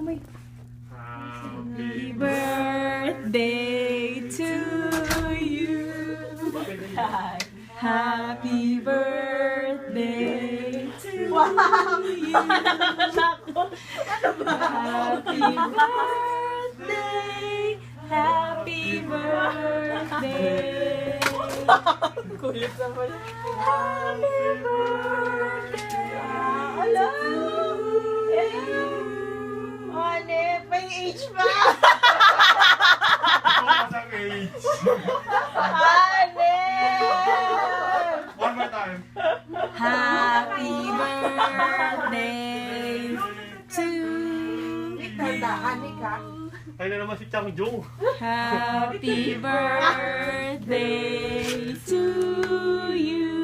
Amoy. Happy Birthday to you. Happy birthday to you. Happy birthday. Happy birthday. Kulit naman. Happy birthday. Hello! Ane, may age pa! Masang age. Ane! One more time. Happy birthday to Tandaan ni ka. Tayo na naman si Chang Jung. Happy birthday to you.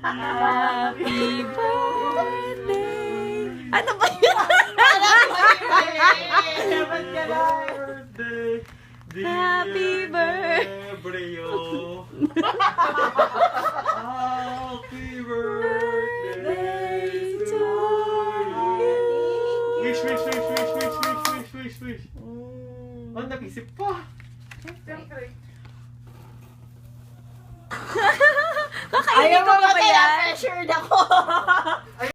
Happy birthday. Ano ba yun? Dapat ka na. Birthday. Happy Brio. Happy birthday to you. Wish, wish, wish, wish, wish, wish, wish, wish, wish. Oh, nag-isip pa. Kakainin Ayaw ko mo pa ba ba kaya yan? pressured ako?